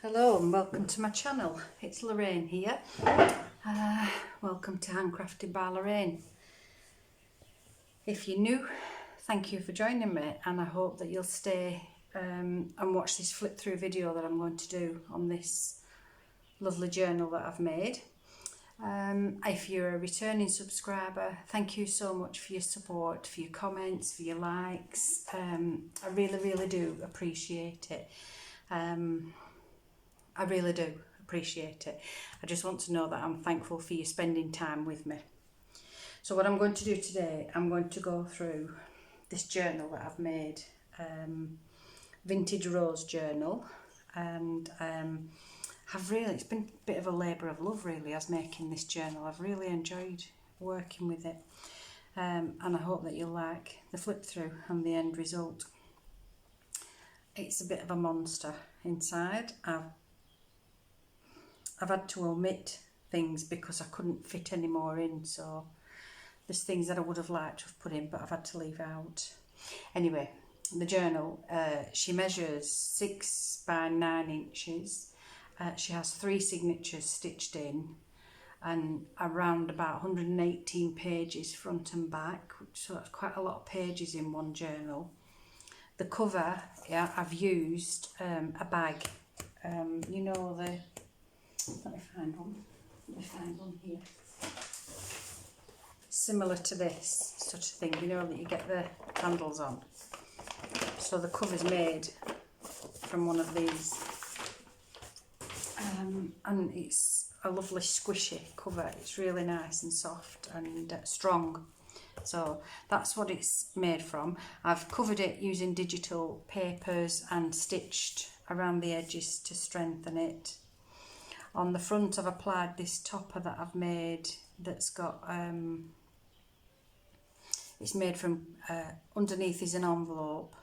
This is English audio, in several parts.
Hello and welcome to my channel. It's Lorraine here. Welcome to Handcrafted by Lorraine. If you're new, thank you for joining me, and I hope that you'll stay and watch this flip through video that I'm going to do on this lovely journal that I've made. If you're a returning subscriber, thank you so much for your support, for your comments, for your likes. I really do appreciate it. I really do appreciate it. I just want to know that I'm thankful for you spending time with me. So what I'm going to do today, I'm going to go through this journal that I've made, Vintage Rose Journal, and it's been a bit of a labour of love really as making this journal. I've really enjoyed working with it, and I hope that you'll like the flip through and the end result. It's a bit of a monster inside. I've had to omit things because I couldn't fit any more in, so there's things that I would have liked to have put in but I've had to leave out. Anyway, the journal, she measures 6 by 9 inches. She has 3 signatures stitched in and around about 118 pages front and back, so that's quite a lot of pages in one journal. The cover, yeah, I've used a bag, you know, let me find one here. Similar to this sort of thing, you know, that you get the handles on. So the cover's made from one of these, and it's a lovely squishy cover. It's really nice and soft and strong. So that's what it's made from. I've covered it using digital papers and stitched around the edges to strengthen it. On the front I've applied this topper that I've made that's got, it's made from, underneath is an envelope,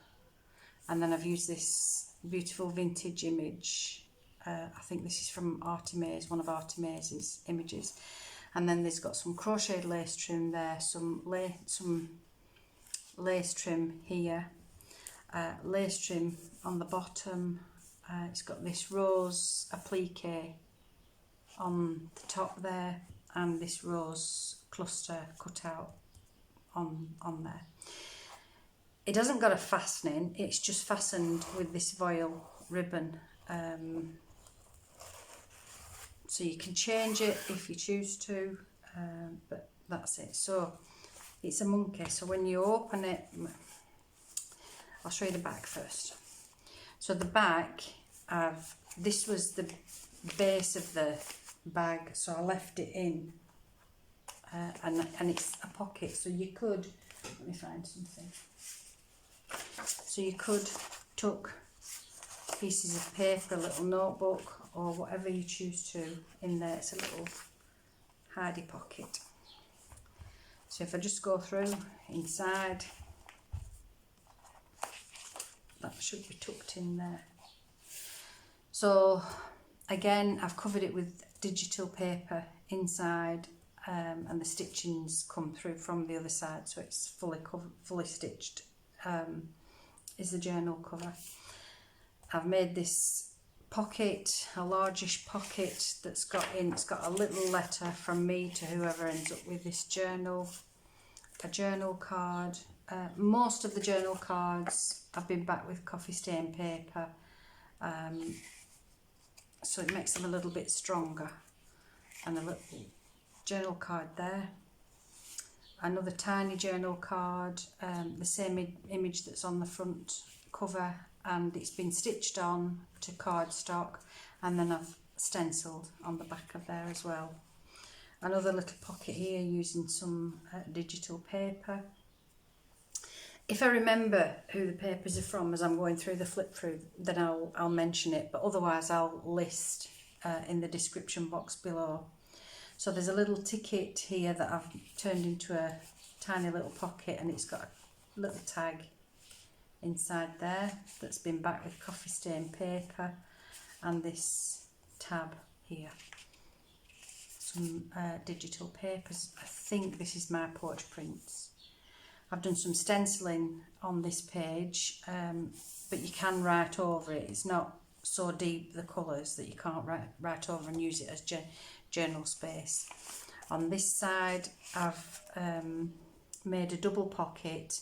and then I've used this beautiful vintage image. I think this is from Artimaze, one of Artimaze's images. And then there's got some crocheted lace trim there, some lace trim here, lace trim on the bottom. It's got this rose applique on the top there, and this rose cluster cut out on there. It hasn't got a fastening, it's just fastened with this voile ribbon. So you can change it if you choose to, but that's it. So it's a monkey, so when you open it, I'll show you the back first. So the back, this was the base of the bag, so I left it in, and it's a pocket, so you could, let me find something, so you could tuck pieces of paper, a little notebook or whatever you choose to in there. It's a little hidey pocket. So if I just go through inside, that should be tucked in there. So again, I've covered it with digital paper inside, and the stitchings come through from the other side, so it's fully stitched, is the journal cover. I've made this pocket, a largish pocket it's got a little letter from me to whoever ends up with this journal, a journal card. Most of the journal cards I've been back with coffee stain paper, so it makes them a little bit stronger. And a little journal card there, another tiny journal card, the same image that's on the front cover, and it's been stitched on to cardstock, and then I've stenciled on the back of there as well. Another little pocket here using some digital paper. If I remember who the papers are from as I'm going through the flip through, then I'll mention it, but otherwise I'll list in the description box below. So there's a little ticket here that I've turned into a tiny little pocket, and it's got a little tag inside there that's been backed with coffee stain paper, and this tab here, some digital papers. I think this is my porch prints. I've done some stenciling on this page, but you can write over it. It's not so deep, the colours, that you can't write over and use it as journal space. On this side I've made a double pocket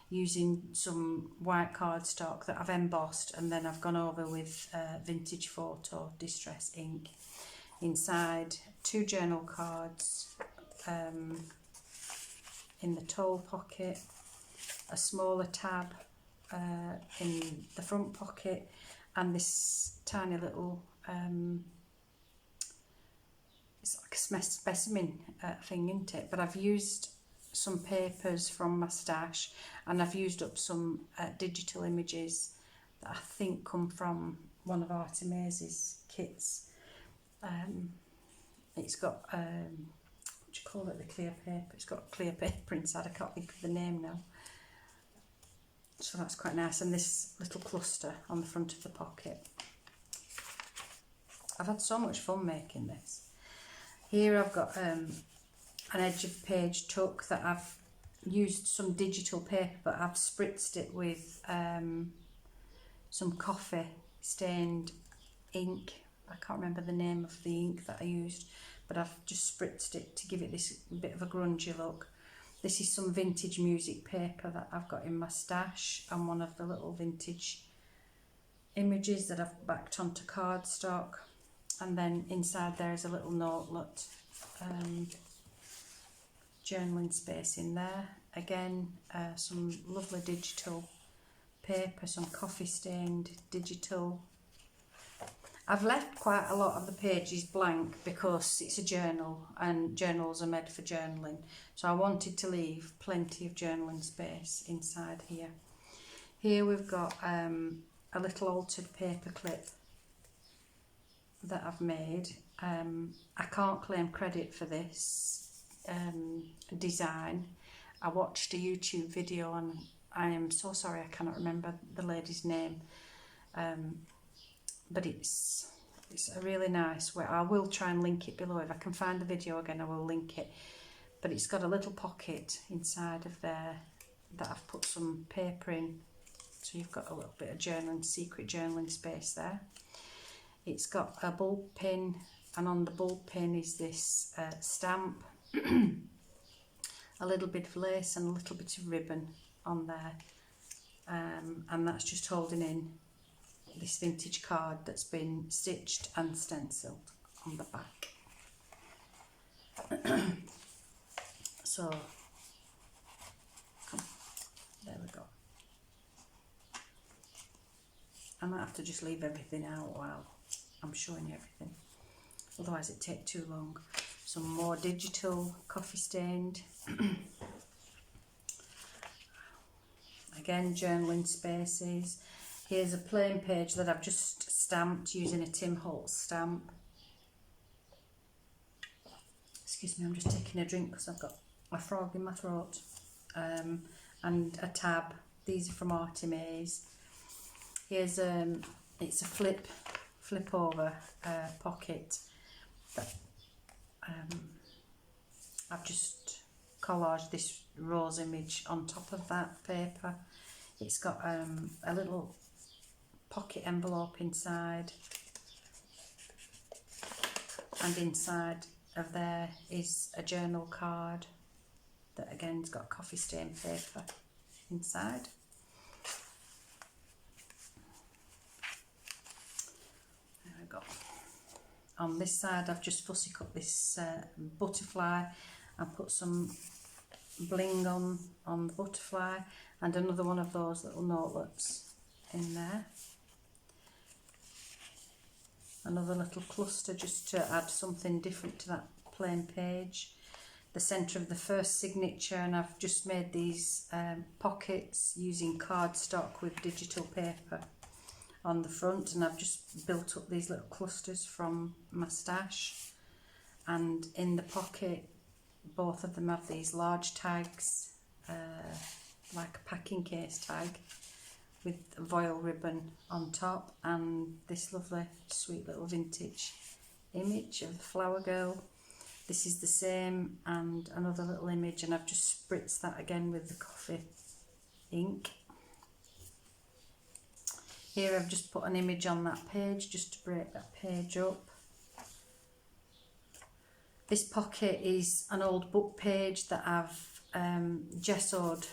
using some white cardstock that I've embossed, and then I've gone over with vintage photo distress ink. Inside, 2 journal cards in the toe pocket, a smaller tab in the front pocket, and this tiny little it's like a specimen thing, isn't it? But I've used some papers from my stash, and I've used up some digital images that I think come from one of Artemase's kits. It's got what do you call it, the clear paper. It's got clear paper inside. I can't think of the name now. So that's quite nice, and this little cluster on the front of the pocket. I've had so much fun making this. Here I've got an edge of page tuck that I've used some digital paper, but I've spritzed it with some coffee stained ink. I can't remember the name of the ink that I used, but I've just spritzed it to give it this bit of a grungy look. This is some vintage music paper that I've got in my stash, and one of the little vintage images that I've backed onto cardstock. And then inside there is a little notelet, journaling space in there. Again, some lovely digital paper, some coffee stained digital. I've left quite a lot of the pages blank because it's a journal, and journals are made for journaling. So I wanted to leave plenty of journaling space inside here. Here we've got a little altered paper clip that I've made. I can't claim credit for this design. I watched a YouTube video, and I am so sorry I cannot remember the lady's name, but it's a really nice way. I will try and link it below. If I can find the video again, I will link it. But it's got a little pocket inside of there that I've put some paper in, so you've got a little bit of journaling, secret journaling space there. It's got a bulb pin, and on the bulb pin is this stamp, a little bit of lace and a little bit of ribbon on there, and that's just holding in this vintage card that's been stitched and stenciled on the back. So, there we go. I might have to just leave everything out while I'm showing you everything, otherwise it takes too long. Some more digital, coffee stained. Again, journaling spaces. Here's a plain page that I've just stamped using a Tim Holtz stamp. Excuse me, I'm just taking a drink because I've got a frog in my throat. And a tab. These are from Artemase. Here's it's a flip over pocket that I've just collaged this rose image on top of that paper. It's got a little pocket envelope inside, and inside of there is a journal card that again's got coffee stained paper inside. There we go. On this side I've just fussy cut this butterfly and put some bling on the butterfly, and another one of those little notelets in there. Another little cluster just to add something different to that plain page. The centre of the first signature, and I've just made these pockets using cardstock with digital paper on the front, and I've just built up these little clusters from my stash. And in the pocket, both of them have these large tags, like a packing case tag, with voile ribbon on top, and this lovely sweet little vintage image of the flower girl. This is the same, and another little image, and I've just spritzed that again with the coffee ink. Here I've just put an image on that page just to break that page up. This pocket is an old book page that I've gessoed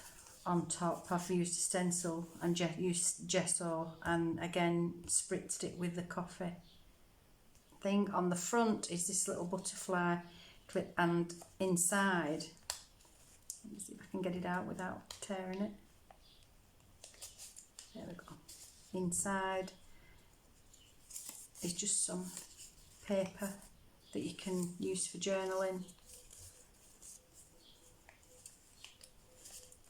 on top. I've used a stencil and used gesso, and again spritzed it with the coffee thing. On the front is this little butterfly clip, and inside, let me see if I can get it out without tearing it. There we go. Inside is just some paper that you can use for journaling.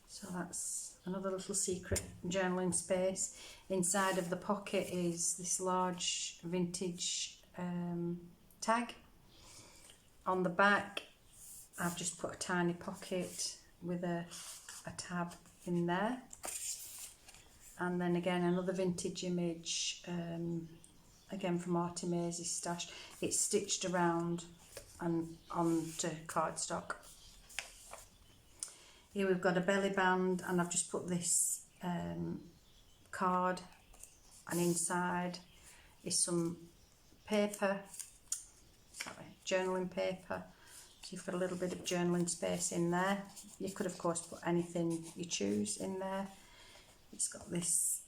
So that's another little secret journaling space. Inside of the pocket is this large vintage tag. On the back I've just put a tiny pocket with a tab in there. And then again another vintage image, again from Artemisi's stash. It's stitched around and onto cardstock. Here we've got a belly band, and I've just put this card, and inside is some paper, journaling paper. So you've got a little bit of journaling space in there. You could of course put anything you choose in there. It's got this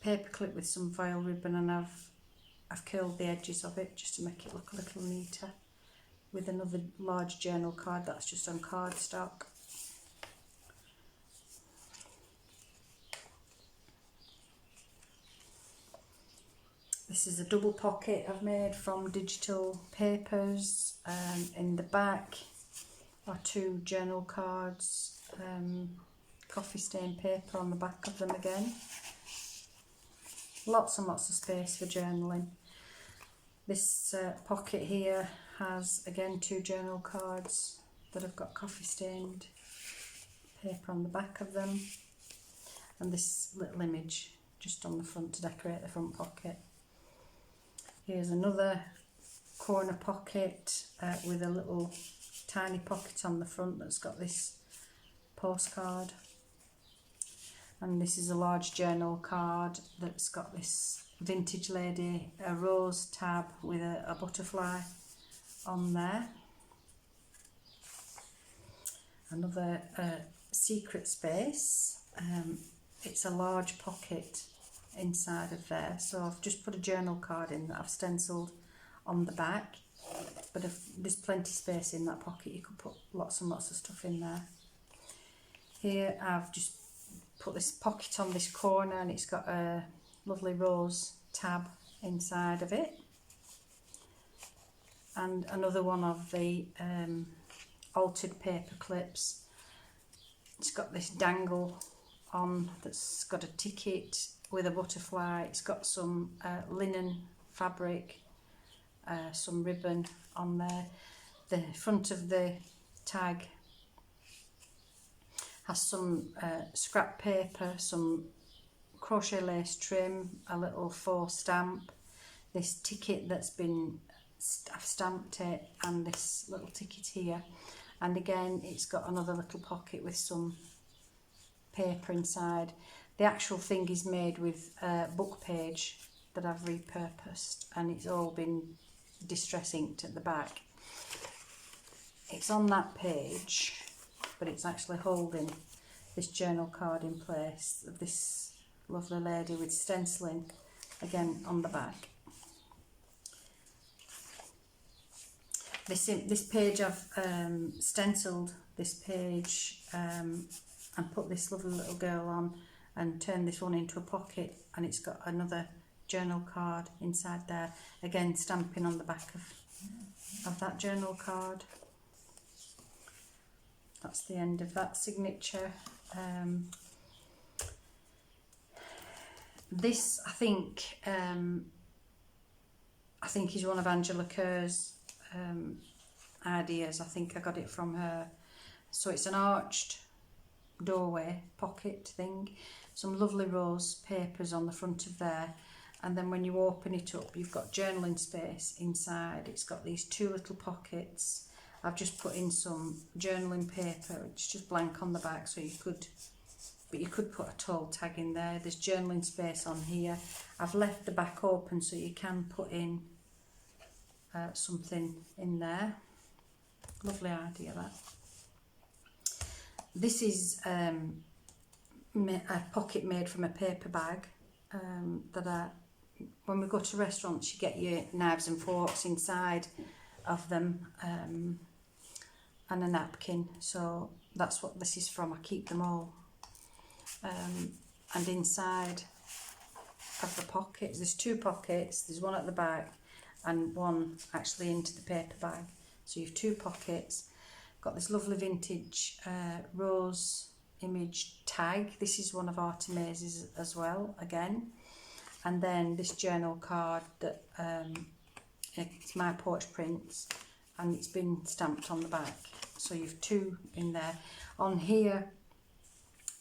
paper clip with some foil ribbon, and I've curled the edges of it just to make it look a little neater, with another large journal card that's just on cardstock. This is a double pocket I've made from digital papers. In the back are 2 journal cards, coffee stain paper on the back of them again. Lots and lots of space for journaling. This pocket here has again 2 journal cards that have got coffee stained paper on the back of them, and this little image just on the front to decorate the front pocket. Here's another corner pocket with a little tiny pocket on the front that's got this postcard. And this is a large journal card that's got this vintage lady, a rose tab with a butterfly on there. Another secret space. It's a large pocket inside of there, so I've just put a journal card in that I've stenciled on the back, but if there's plenty space in that pocket, you could put lots and lots of stuff in there. Here I've just put this pocket on this corner, and it's got a lovely rose tab inside of it, and another one of the altered paper clips. It's got this dangle on that's got a ticket with a butterfly. It's got some linen fabric, some ribbon on there. The front of the tag has some scrap paper, some crochet lace trim, a little faux stamp, this ticket that's been, I've stamped it, and this little ticket here. And again it's got another little pocket with some paper inside. The actual thing is made with a book page that I've repurposed, and it's all been distress inked at the back. It's on that page, but it's actually holding this journal card in place of this lovely lady with stenciling again on the back. This page I've stenciled this page and put this lovely little girl on, and turn this one into a pocket, and it's got another journal card inside there, again stamping on the back of that journal card. That's the end of that signature. This I think is one of Angela Kerr's ideas. I think I got it from her. So it's an arched doorway pocket thing, some lovely rose papers on the front of there, and then when you open it up you've got journaling space inside. It's got these 2 little pockets. I've just put in some journaling paper, it's just blank on the back, so you could but you could put a told tag in there. There's journaling space on here. I've left the back open so you can put in something in there. Lovely idea, that. This is a pocket made from a paper bag that when we go to restaurants, you get your knives and forks inside of them, and a napkin. So that's what this is from. I keep them all. And inside of the pockets, there's 2 pockets. There's one at the back and one actually into the paper bag. So you have 2 pockets. Got this lovely vintage rose image tag. This is one of Artemase's as well, again. And then this journal card that it's my porch prints, and it's been stamped on the back. So you've 2 in there. On here,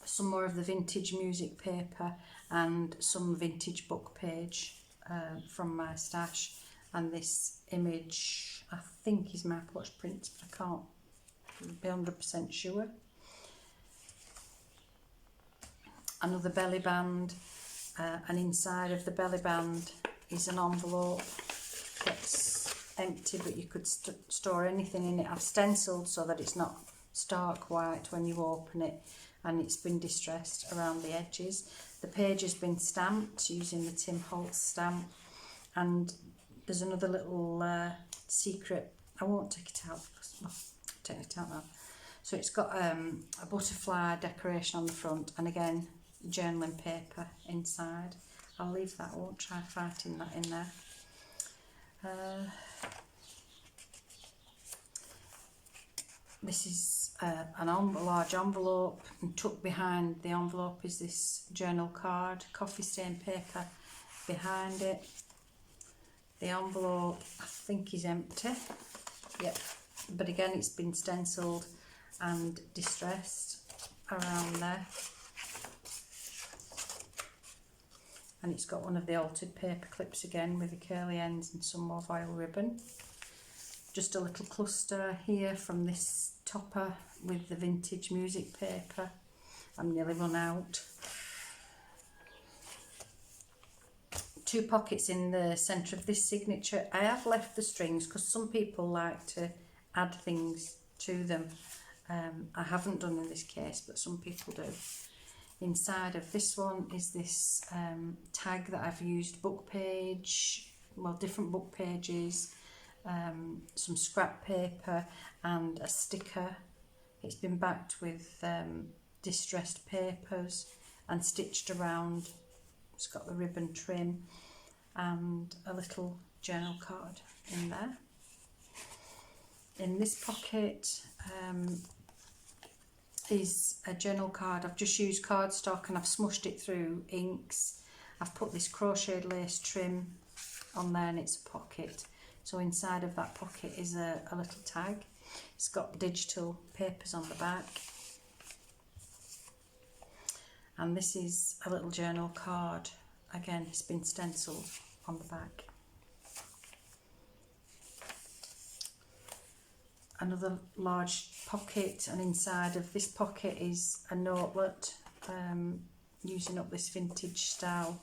some more of the vintage music paper and some vintage book page from my stash. And this image, I think, is my porch prints, but I can't be 100% sure. Another belly band, and inside of the belly band is an envelope that's empty, but you could store anything in it. I've stenciled so that it's not stark white when you open it, and it's been distressed around the edges. The page has been stamped using the Tim Holtz stamp, and there's another little secret. I won't take it out because, well, I'll take it out now. So it's got a butterfly decoration on the front, and again journaling paper inside. I'll leave that. I won't try fighting that in there. This is a large envelope, and tucked behind the envelope is this journal card, coffee stained paper behind it. The envelope, I think, is empty. Yep, but again it's been stenciled and distressed around there. And it's got one of the altered paper clips again with the curly ends and some more foil ribbon. Just a little cluster here from this topper with the vintage music paper. I'm nearly run out. 2 pockets in the centre of this signature. I have left the strings because some people like to add things to them. I haven't done in this case, but some people do. Inside of this one is this tag that I've used, book page, well, different book pages, some scrap paper and a sticker. It's been backed with distressed papers and stitched around. It's got the ribbon trim and a little journal card in there. In this pocket is a journal card. I've just used cardstock and I've smushed it through inks. I've put this crocheted lace trim on there, and it's a pocket. So inside of that pocket is a little tag. It's got digital papers on the back. And this is a little journal card. Again, it's been stenciled on the back. Another large pocket, and inside of this pocket is a notelet, using up this vintage style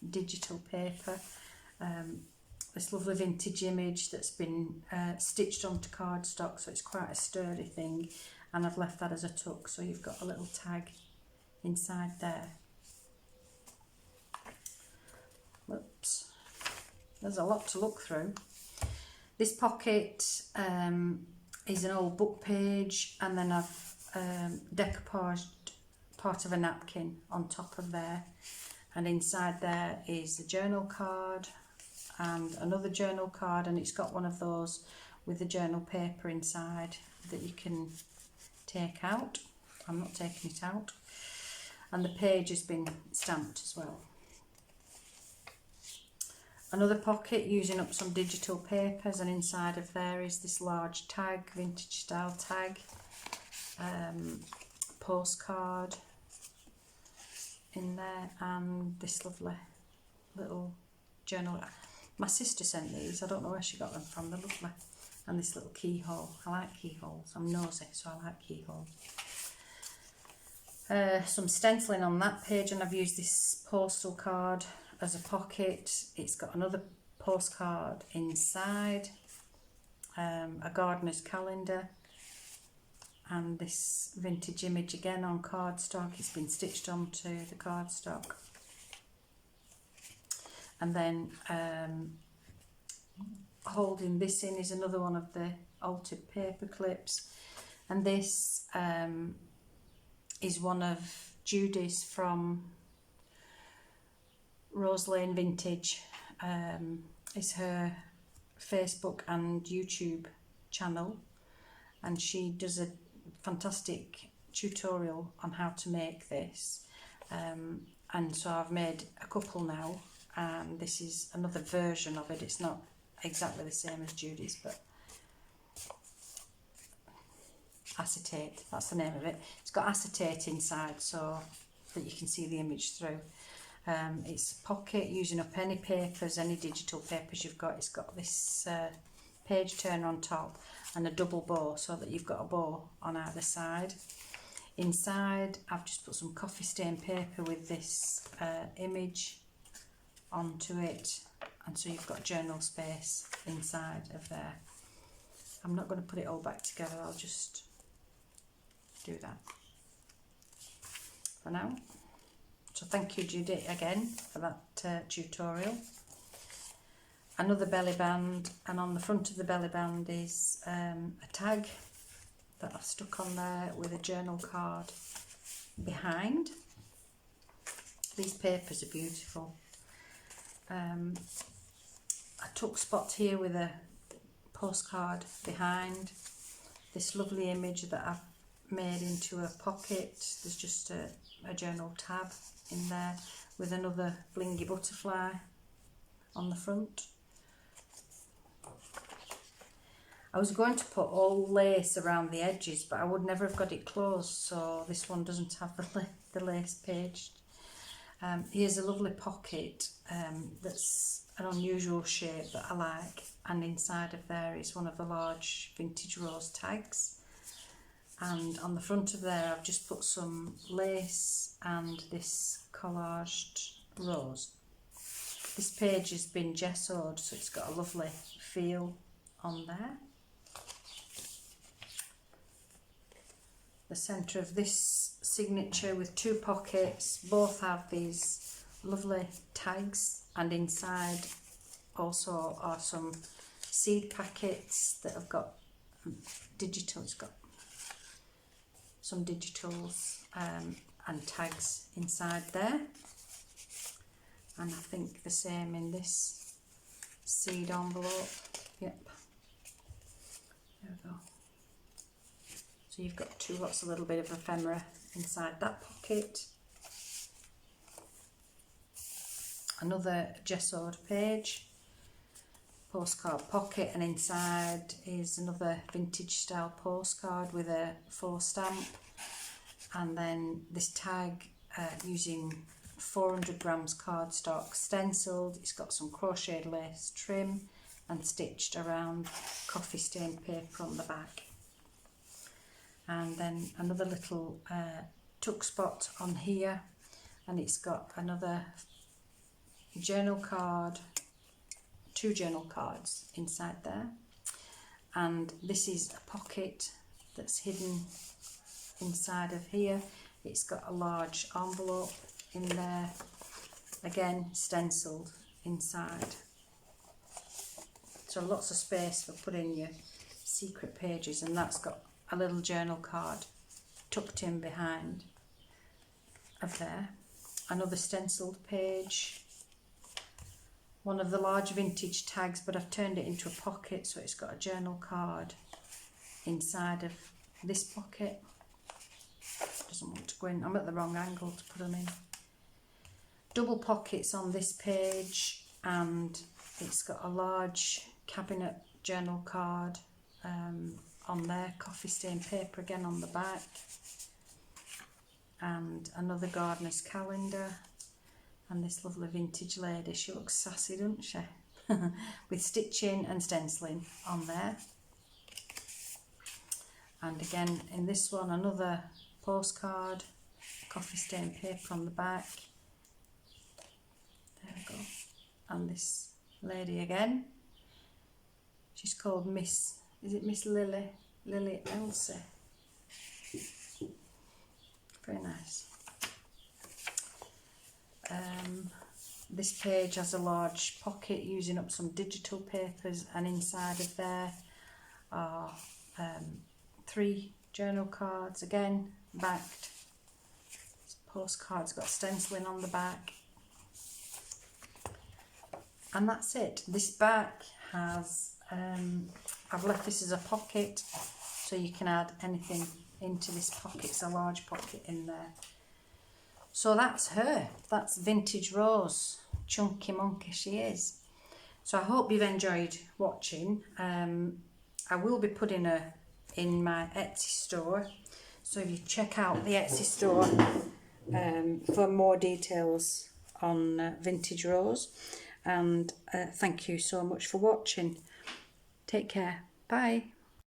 digital paper. This lovely vintage image that's been stitched onto cardstock, so it's quite a sturdy thing, and I've left that as a tuck, so you've got a little tag inside there. Whoops, there's a lot to look through. This pocket is an old book page, and then I've decoupaged part of a napkin on top of there, and inside there is a journal card and another journal card, and it's got one of those with the journal paper inside that you can take out. I'm not taking it out. And the page has been stamped as well. Another pocket using up some digital papers, and inside of there is this large tag, vintage style tag, postcard in there, and this lovely little journal. My sister sent these, I don't know where she got them from, they're lovely. And this little keyhole, I like keyholes, I'm nosy so I like keyholes. Some stenciling on that page, and I've used this postal card as a pocket. It's got another postcard inside, a gardener's calendar, and this vintage image again on cardstock. It's been stitched onto the cardstock. And then holding this in is another one of the altered paper clips, and this is one of Judy's from Rose Lane Vintage. It's her Facebook and YouTube channel, and she does a fantastic tutorial on how to make this, and so I've made a couple now, and this is another version of it. It's not exactly the same as Judy's, but acetate, that's the name of it. It's got acetate inside so that you can see the image through. It's a pocket using up any papers, any digital papers you've got. It's got this page turner on top and a double bow so that you've got a bow on either side. Inside I've just put some coffee stain paper with this image onto it, and so you've got journal space inside of there. I'm not going to put it all back together, I'll just do that for now. So thank you, Judy, again for that tutorial. Another belly band, and on the front of the belly band is a tag that I've stuck on there with a journal card behind. These papers are beautiful. I took spot here with a postcard behind. This lovely image that I've made into a pocket. There's just a journal tab in there with another blingy butterfly on the front. I was going to put all lace around the edges, but I would never have got it closed, so this one doesn't have the lace page. Here's a lovely pocket that's an unusual shape that I like, and inside of there is one of the large vintage rose tags, and on the front of there I've just put some lace and this collaged rose. This page has been gessoed, so it's got a lovely feel on there. The centre of this signature with two pockets, both have these lovely tags, and inside also are some seed packets that have got digital. It's got some digitals and tags inside there, and I think the same in this seed envelope. Yep, there we go. So you've got two lots, a little bit of ephemera inside that pocket. Another gessoed page, postcard pocket, and inside is another vintage style postcard with a 4 stamp, and then this tag using 400 grams cardstock stenciled. It's got some crocheted lace trim and stitched around coffee stained paper on the back. And then another little tuck spot on here, and it's got another journal card, 2 journal cards inside there, and this is a pocket that's hidden inside of here. It's got a large envelope in there, again stenciled inside, so lots of space for putting your secret pages, and that's got a little journal card tucked in behind of there. Another stenciled page, one of the large vintage tags, but I've turned it into a pocket, so it's got a journal card inside of this pocket. Doesn't want to go in, I'm at the wrong angle to put them in. Double pockets on this page, and it's got a large cabinet journal card on there, coffee stained paper again on the back, and another gardener's calendar, and this lovely vintage lady. She looks sassy, doesn't she? With stitching and stenciling on there. And again in this one, another postcard coffee stain paper on the back. There we go. And this lady again. She's called Miss, is it Miss Lily? Lily Elsie. Very nice. This page has a large pocket using up some digital papers, and inside of there are 3 journal cards, again backed. This postcard's got stenciling on the back. And that's it. This back has, I've left this as a pocket, so you can add anything into this pocket. It's a large pocket in there. So that's her. That's Vintage Rose. Chunky monkey she is. So I hope you've enjoyed watching. I will be putting her in my Etsy store. So if you check out the Etsy store for more details on Vintage Rose. And thank you so much for watching. Take care. Bye.